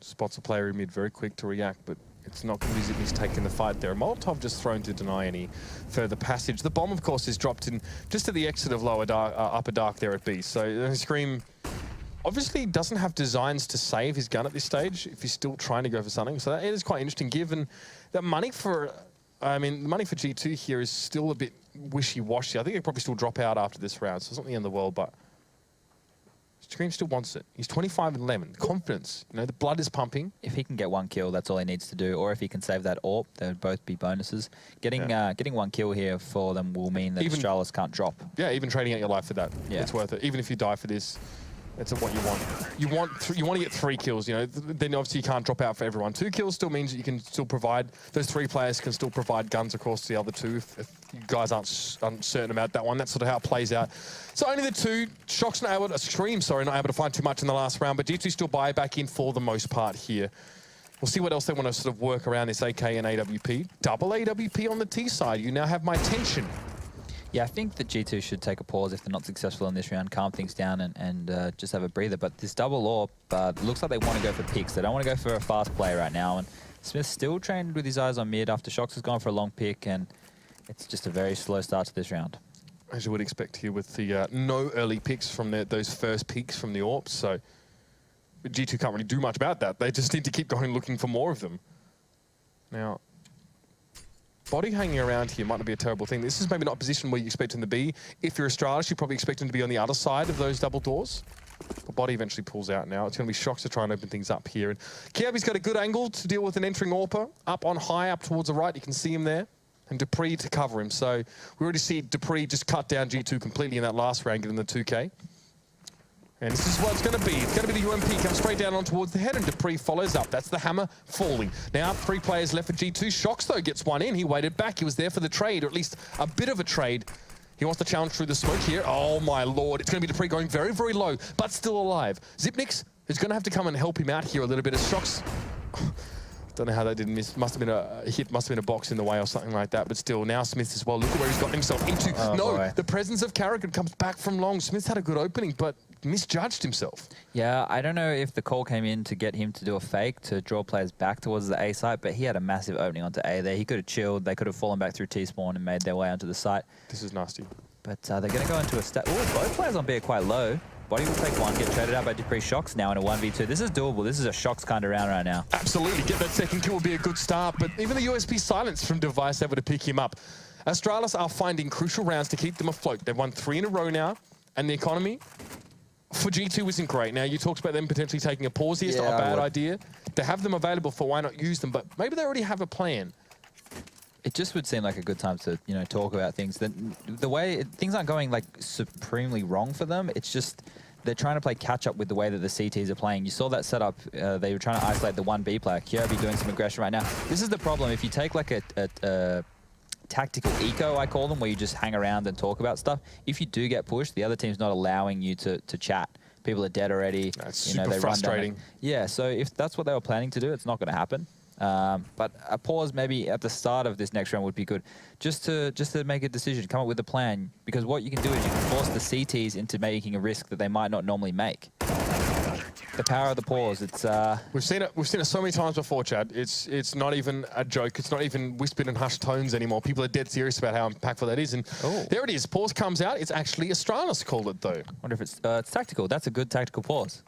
[SPEAKER 2] Spots a player in mid very quick to react, but it's not going to be Zipnix taking the fight there. Molotov just thrown to deny any further passage. The bomb, of course, is dropped in just at the exit of lower dark, upper dark there at B. So Scream obviously doesn't have designs to save his gun at this stage if he's still trying to go for something. So that is quite interesting, given that money for, I mean, the money for G2 here is still a bit wishy-washy. I think he'll probably still drop out after this round, so it's not the end of the world, but Scream still wants it. He's 25-11. Confidence. You know, the blood is pumping.
[SPEAKER 1] If he can get 1 kill, that's all he needs to do. Or if he can save that AWP, they would both be bonuses. Getting 1 kill here for them will mean that Astralis can't drop.
[SPEAKER 2] Yeah, even trading out your life for that.
[SPEAKER 1] Yeah.
[SPEAKER 2] It's worth it. Even if you die for this, that's what you want. You want to get 3 kills, you know. Then obviously you can't drop out for everyone. 2 kills still means that you can still provide, those 3 players can still provide guns across to the other 2 if you guys aren't uncertain about that one. That's sort of how it plays out. So only the 2, Shox not able to, Scream, sorry, not able to find too much in the last round, but G2 still buy back in for the most part here. We'll see what else they want to sort of work around this AK and AWP. Double AWP on the T side. You now have my attention.
[SPEAKER 1] Yeah, I think that G2 should take a pause if they're not successful in this round, calm things down and just have a breather. But this double AWP looks like they want to go for picks. They don't want to go for a fast play right now. And Smith's still trained with his eyes on mid after Shox has gone for a long pick, and it's just a very slow start to this round.
[SPEAKER 2] As you would expect here with the no early picks from those first peaks from the AWPs, so G2 can't really do much about that. They just need to keep going looking for more of them. Now, Body hanging around here might not be a terrible thing. This is maybe not a position where you expect him to be. If you're Astralis, you probably expect him to be on the other side of those double doors. But Body eventually pulls out now. It's going to be Shox to try and open things up here. And Kirby's got a good angle to deal with an entering AWPer. Up on high, up towards the right. You can see him there. And Dupree to cover him. So we already see Dupree just cut down G2 completely in that last round, getting the 2K. And this is what it's going to be. It's going to be the UMP comes straight down on towards the head, and Dupree follows up. That's the hammer falling. Now 3 players left for G2. Shox, though, gets one in. He waited back. He was there for the trade, or at least a bit of a trade. He wants to challenge through the smoke here. Oh, my lord. It's going to be Dupree going very, very low, but still alive. Zipnix is going to have to come and help him out here a little bit as Shox... Don't know how that didn't miss. Must have been a hit, must have been a box in the way or something like that. But still, now Smith as well. Look at where he's got himself into.
[SPEAKER 1] Oh,
[SPEAKER 2] no,
[SPEAKER 1] boy.
[SPEAKER 2] The presence of Carrigan comes back from long. Smith's had a good opening, but misjudged himself.
[SPEAKER 1] Yeah, I don't know if the call came in to get him to do a fake to draw players back towards the A site, but he had a massive opening onto A there. He could have chilled. They could have fallen back through T-spawn and made their way onto the site.
[SPEAKER 2] This is nasty.
[SPEAKER 1] But they're going to go into a stat. Oh, both players on B are quite low. Body will take one, get traded out by Dupree. Shox now in a 1v2. This is doable. This is a Shox kind of round right now.
[SPEAKER 2] Absolutely. Get that second kill would be a good start, but even the USP silence from Device able to pick him up. Astralis are finding crucial rounds to keep them afloat. They've won 3 in a row now, and the economy for G2 isn't great. Now, you talked about them potentially taking a pause here. It's not a bad idea. To have them available for why not use them, but maybe they already have a plan.
[SPEAKER 1] It just would seem like a good time to, you know, talk about things. The way things aren't going like supremely wrong for them. It's just they're trying to play catch up with the way that the CTs are playing. You saw that setup. They were trying to isolate the 1B player. Kirby doing some aggression right now. This is the problem. If you take like a tactical eco, I call them, where you just hang around and talk about stuff. If you do get pushed, the other team's not allowing you to chat. People are dead already.
[SPEAKER 2] That's super frustrating.
[SPEAKER 1] Yeah, so if that's what they were planning to do, it's not going to happen. But a pause maybe at the start of this next round would be good, just to make a decision, come up with a plan, because what you can do is you can force the CTs into making a risk that they might not normally make. The power of the pause, it's
[SPEAKER 2] We've seen it so many times before, Chad. It's not even a joke. It's not even whispered and hushed tones anymore. People are dead serious about how impactful that is. And there it is. Pause comes out. It's actually Astralis called it, though.
[SPEAKER 1] I wonder if it's tactical. That's a good tactical pause.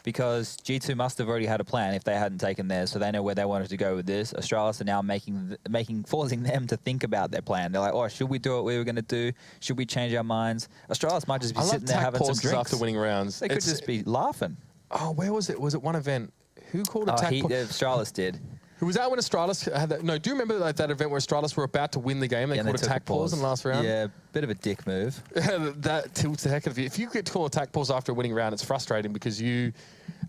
[SPEAKER 1] Because G2 must have already had a plan if they hadn't taken theirs, so they know where they wanted to go with this. Astralis are now forcing them to think about their plan. They're like, oh, should we do what we were going to do? Should we change our minds? Astralis might just be sitting there having some drinks.
[SPEAKER 2] After winning rounds.
[SPEAKER 1] They could just be laughing.
[SPEAKER 2] Oh, where was it? Was it one event? Who called attack?
[SPEAKER 1] Astralis did.
[SPEAKER 2] Who was that when Astralis had that? No, do you remember that event where Astralis were about to win the game? They called attack pause in the last round?
[SPEAKER 1] Yeah, bit of a dick move.
[SPEAKER 2] That tilts the heck out of you. If you get to call attack pause after a winning round, it's frustrating because you,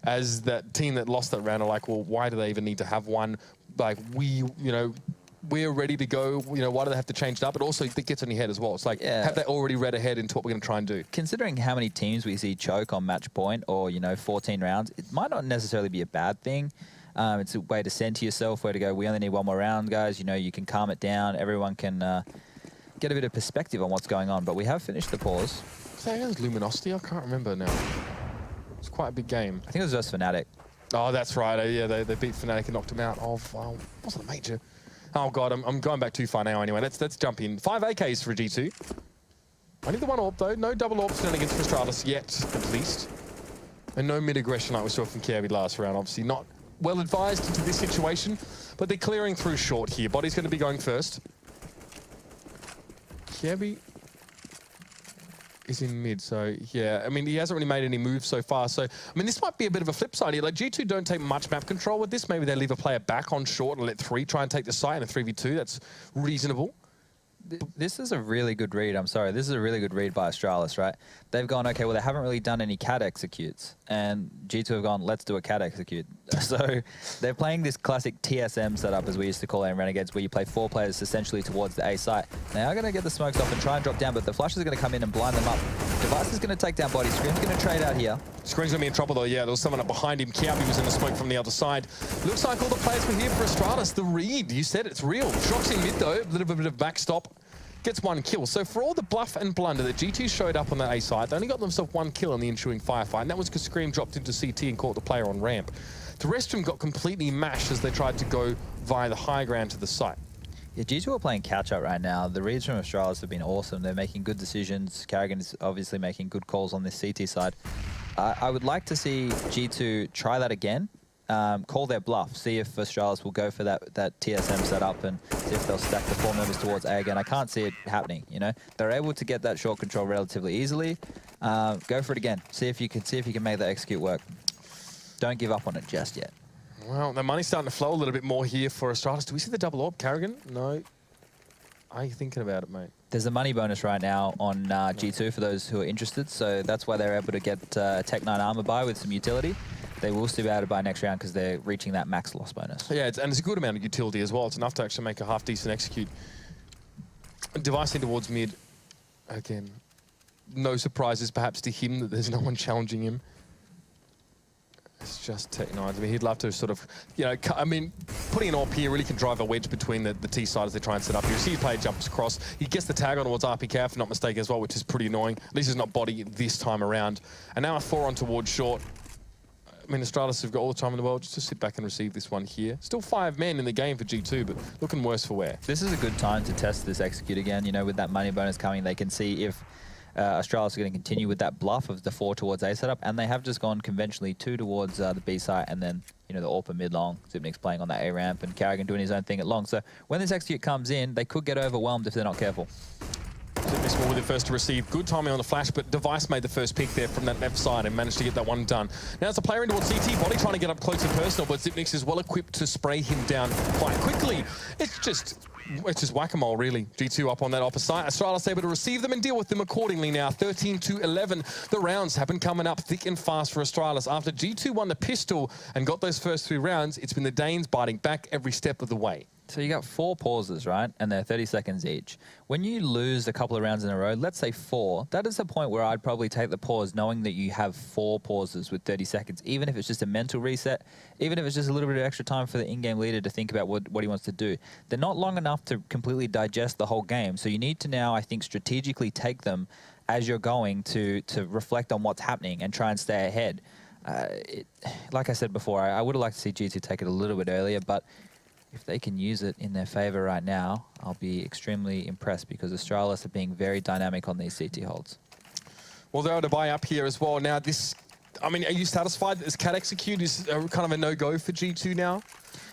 [SPEAKER 2] as that team that lost that round, are like, well, why do they even need to have one? Like, we're ready to go. You know, why do they have to change it up? But also, it gets on your head as well. It's like, have they already read ahead into what we're going to try and do?
[SPEAKER 1] Considering how many teams we see choke on match point or, 14 rounds, it might not necessarily be a bad thing. It's a way to send to yourself, where to go, we only need one more round, guys. You can calm it down. Everyone can get a bit of perspective on what's going on. But we have finished the pause.
[SPEAKER 2] So it was Luminosity? I can't remember now. It's quite a big game.
[SPEAKER 1] I think it was just Fnatic.
[SPEAKER 2] Oh, that's right. Yeah, they beat Fnatic and knocked him out. Oh, wasn't a major. Oh, God, I'm going back too far now anyway. Let's jump in. 5 AKs for G2. Only the one AWP, though. No double AWP standing against Astralis yet, at least. And no mid-aggression like we saw from Kirby last round. Obviously not well advised into this situation, but they're clearing through short here. Body's going to be going first. Kirby is in mid, so yeah. I mean, he hasn't really made any moves so far. So, I mean, this might be a bit of a flip side here. Like, G2 don't take much map control with this. Maybe they leave a player back on short and let 3 try and take the site in a 3v2. That's reasonable.
[SPEAKER 1] This is a really good read. I'm sorry. This is a really good read by Astralis, right? They've gone, okay, well, they haven't really done any CAD executes. And G2 have gone, let's do a CAD execute. So they're playing this classic TSM setup, as we used to call it in Renegades, where you play 4 players essentially towards the A site. They are going to get the smokes off and try and drop down, but the flashes are going to come in and blind them up. Device is going to take down Body. Scream's going to trade out here.
[SPEAKER 2] Scream's going to be in trouble, though. Yeah, there was someone up behind him. Kiabi was in the smoke from the other side. Looks like all the players were here for Astralis. The read, you said it's real. Shox in mid, though. A little bit of backstop. Gets 1 kill. So for all the bluff and blunder that G2 showed up on that A side, they only got themselves 1 kill in the ensuing firefight, and that was because Scream dropped into CT and caught the player on ramp. The rest of them got completely mashed as they tried to go via the high ground to the site.
[SPEAKER 1] Yeah, G2 are playing catch-up right now. The reads from Astralis have been awesome. They're making good decisions. Karrigan is obviously making good calls on this CT side. I would like to see G2 try that again. Call their bluff, see if Astralis will go for that TSM setup and see if they'll stack the 4 members towards A again. I can't see it happening, you know? They're able to get that short control relatively easily. Go for it again. See if you can make that execute work. Don't give up on it just yet.
[SPEAKER 2] Well, the money's starting to flow a little bit more here for Astralis. Do we see the double orb, Karrigan? No. Are you thinking about it, mate?
[SPEAKER 1] There's a money bonus right now on G2 for those who are interested, so that's why they're able to get Tech 9 armor buy with some utility. They will still be able to buy next round because they're reaching that max loss bonus.
[SPEAKER 2] Yeah, and it's a good amount of utility as well. It's enough to actually make a half-decent execute. Device in towards mid. Again, no surprises perhaps to him that there's no one challenging him. It's just Tech 9. I mean, he'd love to sort of, you know, I mean, putting an AWP here really can drive a wedge between the T side as they try and set up here. You see the player jumps across. He gets the tag on towards RPK, if not mistaken, as well, which is pretty annoying. At least he's not body this time around. And now a 4 on towards short. I mean, Astralis have got all the time in the world just to sit back and receive this one here. Still 5 men in the game for G2, but looking worse for wear.
[SPEAKER 1] This is a good time to test this execute again. You know, with that money bonus coming, they can see if Astralis are going to continue with that bluff of the 4 towards A setup, and they have just gone conventionally 2 towards the B site, and then, you know, the AWP mid-long. Zipnik's playing on that A ramp, and Karrigan doing his own thing at long. So when this execute comes in, they could get overwhelmed if they're not careful.
[SPEAKER 2] Zipnik's with the first to receive. Good timing on the flash, but Device made the first pick there from that left side and managed to get that one done. Now it's a player in towards CT. Body trying to get up close and personal, but Zipnik's is well equipped to spray him down quite quickly. It's just whack-a-mole, really. G2 up on that opposite side. Astralis able to receive them and deal with them accordingly now. 13-11. The rounds have been coming up thick and fast for Astralis. After G2 won the pistol and got those first 3 rounds, it's been the Danes biting back every step of the way.
[SPEAKER 1] So you got 4 pauses, right? And they're 30 seconds each. When you lose a couple of rounds in a row, let's say 4, that is the point where I'd probably take the pause knowing that you have 4 pauses with 30 seconds, even if it's just a mental reset, even if it's just a little bit of extra time for the in-game leader to think about what he wants to do. They're not long enough to completely digest the whole game. So you need to now, I think, strategically take them as you're going to reflect on what's happening and try and stay ahead. Like I said before, I would have liked to see G2 take it a little bit earlier, but if they can use it in their favor right now, I'll be extremely impressed because Astralis are being very dynamic on these CT holds.
[SPEAKER 2] Well, they're able to buy up here as well. Now this, I mean, are you satisfied that this cat execute is kind of a no-go for G2 now?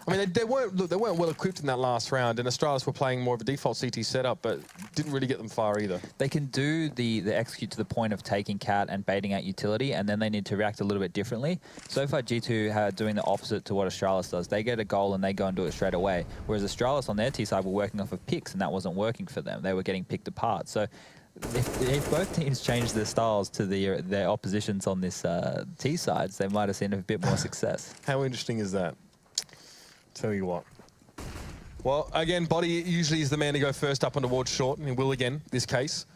[SPEAKER 2] I mean, they weren't well equipped in that last round, and Astralis were playing more of a default CT setup, but didn't really get them far either.
[SPEAKER 1] They can do the execute to the point of taking cat and baiting out utility, and then they need to react a little bit differently. So far, G2 are doing the opposite to what Astralis does. They get a goal and they go and do it straight away, whereas Astralis on their T side were working off of picks, and that wasn't working for them. They were getting picked apart. So if both teams changed their styles to their oppositions on this T sides, they might have seen a bit more success.
[SPEAKER 2] How interesting is that? Tell you what. Well, again, Body usually is the man to go first up on towards short, and he will again, this case.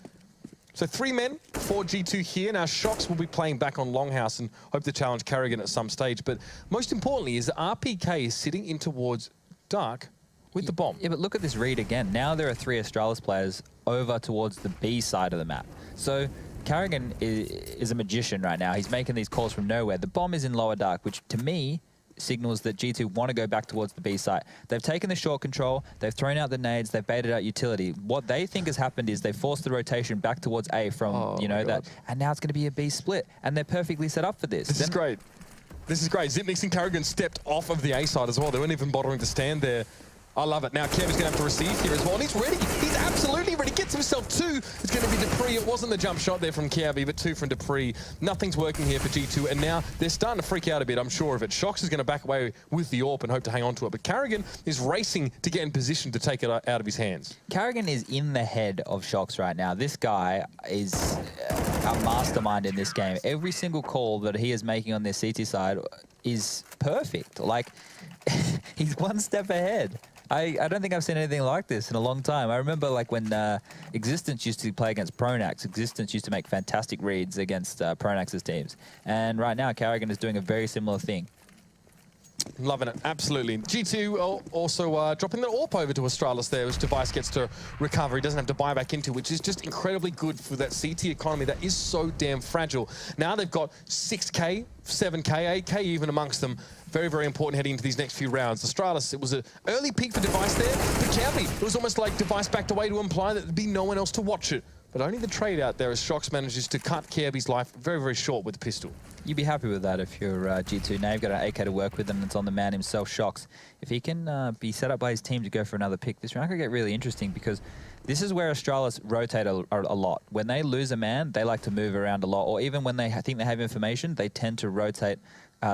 [SPEAKER 2] So 3 men for G2 here. Now, Shox will be playing back on Longhouse and hope to challenge Karrigan at some stage. But most importantly is RPK is sitting in towards Dark with the bomb.
[SPEAKER 1] Yeah, but look at this read again. Now there are 3 Astralis players over towards the B side of the map. So Karrigan is a magician right now. He's making these calls from nowhere. The bomb is in lower Dark, which to me signals that G2 want to go back towards the B site. They've taken the short control, they've thrown out the nades, they've baited out utility. What they think has happened is they forced the rotation back towards A from, you know, that, and now it's going to be a B split, and they're perfectly set up for this.
[SPEAKER 2] This is great. This is great. Zipnik and Karrigan stepped off of the A side as well. They weren't even bothering to stand there. I love it. Now Kev is going to have to receive here as well, and he's ready. He's absolutely ready. Gets himself 2. It's going to be Dupree. It wasn't the jump shot there from Kiavi, but 2 from Dupree. Nothing's working here for G2, and now they're starting to freak out a bit, I'm sure of it. Shox is going to back away with the AWP and hope to hang on to it, but Karrigan is racing to get in position to take it out of his hands.
[SPEAKER 1] Karrigan is in the head of Shox right now. This guy is a mastermind in this game. Every single call that he is making on this CT side is perfect. Like, he's one step ahead. I don't think I've seen anything like this in a long time. I remember like when Existence used to play against Pronax. Existence used to make fantastic reads against Pronax's teams. And right now, Karrigan is doing a very similar thing.
[SPEAKER 2] Loving it, absolutely. G2 also dropping the AWP over to Astralis there, which Device gets to recover. He doesn't have to buy back into, which is just incredibly good for that CT economy that is so damn fragile. Now they've got 6K, 7K, 8K even amongst them. Very, very important heading into these next few rounds. Astralis, it was an early peak for Device there, but Cabby, it was almost like Device backed away to imply that there'd be no one else to watch it. But only the trade out there as Shox manages to cut Kirby's life very, very short with the pistol.
[SPEAKER 1] You'd be happy with that if you're G2. Now you've got an AK to work with, and it's on the man himself, Shox. If he can be set up by his team to go for another pick, this round could get really interesting because this is where Astralis rotate a lot. When they lose a man, they like to move around a lot, or even when they think they have information, they tend to rotate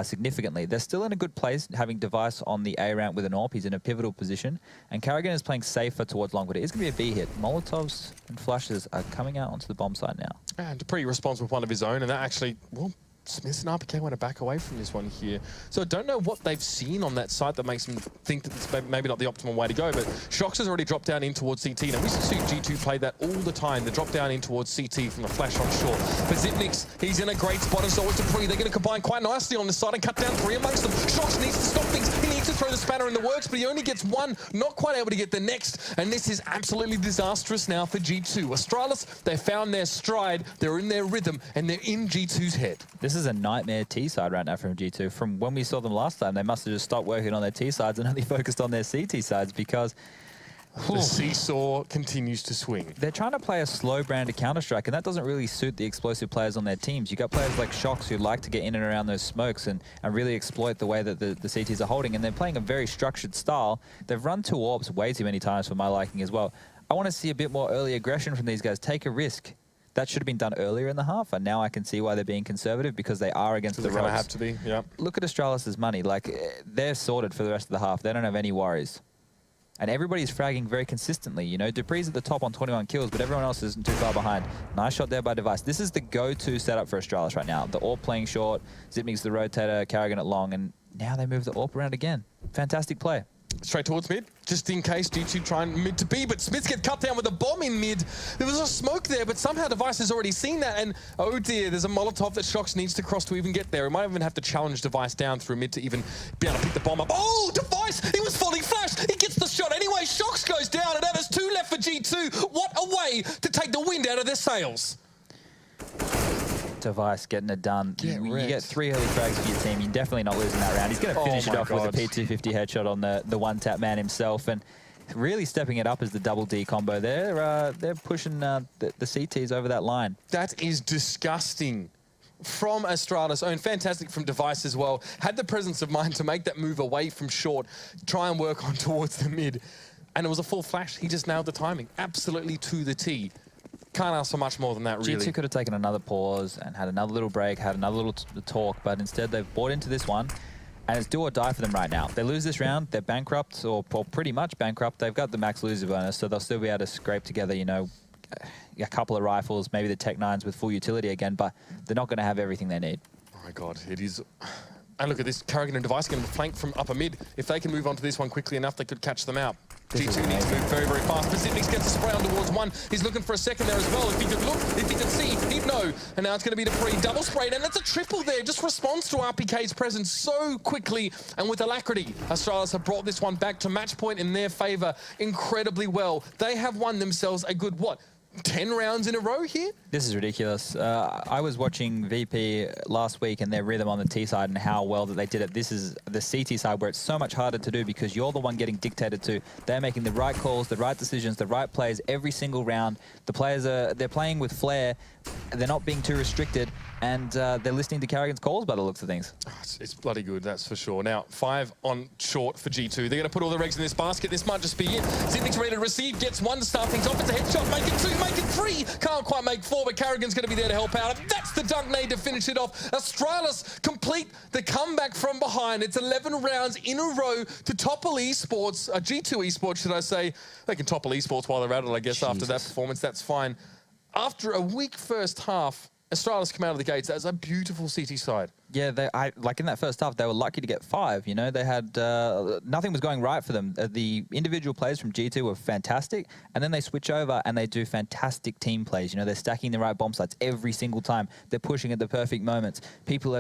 [SPEAKER 1] significantly. They're still in a good place, having Device on the A ramp with an AWP. He's in a pivotal position, and Karrigan is playing safer towards long, but it is going to be a B hit. Molotovs and flashes are coming out onto the bomb site now.
[SPEAKER 2] And Dupree responds with one of his own, and that actually, well, Smith and RPK want to back away from this one here. So I don't know what they've seen on that site that makes them think that it's maybe not the optimal way to go, but Shox has already dropped down in towards CT. Now we see G2 play that all the time. They drop down in towards CT from the flash on short. But Zipnix, he's in a great spot, and so is Dupree. They're going to combine quite nicely on this side and cut down 3 amongst them. Shox needs to stop things. He needs to throw the spanner in the works, but he only gets one, not quite able to get the next. And this is absolutely disastrous now for G2. Astralis, they found their stride, they're in their rhythm, and they're in G2's head.
[SPEAKER 1] This is a nightmare T-side right now from G2. From when we saw them last time, they must have just stopped working on their T-sides and only focused on their CT sides because
[SPEAKER 2] the seesaw continues to swing.
[SPEAKER 1] They're trying to play a slow branded Counter-Strike, and that doesn't really suit the explosive players on their teams. You've got players like Shox who like to get in and around those smokes and really exploit the way that the CTs are holding, and they're playing a very structured style. They've run 2 AWPs way too many times for my liking as well. I want to see a bit more early aggression from these guys. Take a risk. That should have been done earlier in the half, and now I can see why they're being conservative because they are against the ropes.
[SPEAKER 2] They have to be, yeah.
[SPEAKER 1] Look at Astralis' money. Like, they're sorted for the rest of the half. They don't have any worries. And everybody's fragging very consistently. You know, Dupree's at the top on 21 kills, but everyone else isn't too far behind. Nice shot there by Device. This is the go-to setup for Astralis right now. The AWP playing short, Zipnik's the rotator, Karrigan at long, and now they move the AWP around again. Fantastic play.
[SPEAKER 2] Straight towards mid, just in case G2 trying mid to B, but Smith gets cut down with a bomb in mid. There was a smoke there, but somehow Device has already seen that, and oh dear, there's a Molotov that Shox needs to cross to even get there. He might even have to challenge Device down through mid to even be able to pick the bomb up. Oh, Device, he was falling flash, he gets the shot anyway, Shox goes down, and now there's 2 left for G2. What a way to take the wind out of their sails.
[SPEAKER 1] Device getting it done. You get 3 early frags for your team. You're definitely not losing that round. He's going to finish it off with a P250 headshot on the one-tap man himself, and really stepping it up as the double D combo. They're pushing the CTs over that line.
[SPEAKER 2] That is disgusting. From Astralis, and fantastic from Device as well. Had the presence of mind to make that move away from short, try and work on towards the mid. And it was a full flash. He just nailed the timing. Absolutely to the T. Can't ask for much more than that, really.
[SPEAKER 1] G2 could have taken another pause and had another little break, had another little talk, but instead they've bought into this one, and it's do or die for them right now. They lose this round, they're bankrupt, or pretty much bankrupt. They've got the max loser bonus, so they'll still be able to scrape together, you know, a couple of rifles, maybe the Tech 9s with full utility again, but they're not going to have everything they need.
[SPEAKER 2] Oh my God, it is... And look at this, Karrigan and Device going to flank from upper mid. If they can move on to this one quickly enough, they could catch them out. G2 needs to move very, very fast. Pacifics gets a spray on towards 1. He's looking for a second there as well. If he could look, if he could see, he'd know. And now it's going to be Dupree. Double sprayed, and that's a triple there. Just responds to RPK's presence so quickly and with alacrity. Astralis have brought this one back to match point in their favor incredibly well. They have won themselves a good, what, 10 rounds in a row here?
[SPEAKER 1] This is ridiculous. I was watching VP last week and their rhythm on the T side and how well that they did it. This is the CT side where it's so much harder to do because you're the one getting dictated to. They're making the right calls, the right decisions, the right plays every single round. The players they're playing with flair. They're not being too restricted, and they're listening to Karrigan's calls by the looks of things.
[SPEAKER 2] Oh, it's bloody good, that's for sure. Now, 5 on short for G2. They're going to put all their eggs in this basket. This might just be it. Zipnik's ready to receive, gets 1 to start things off. It's a headshot, make it 2, make it 3. Can't quite make 4, but Karrigan's going to be there to help out. That's the dunk nade to finish it off. Astralis complete the comeback from behind. It's 11 rounds in a row to topple esports, G2 esports, should I say. They can topple esports while they're at it, I guess, after that performance. That's fine. After a weak first half, Astralis come out of the gates. That's a beautiful CT side.
[SPEAKER 1] Yeah, like in that first half, they were lucky to get 5. You know, they had nothing was going right for them. The individual plays from G2 were fantastic, and then they switch over and they do fantastic team plays. You know, they're stacking the right bomb sites every single time. They're pushing at the perfect moments. People are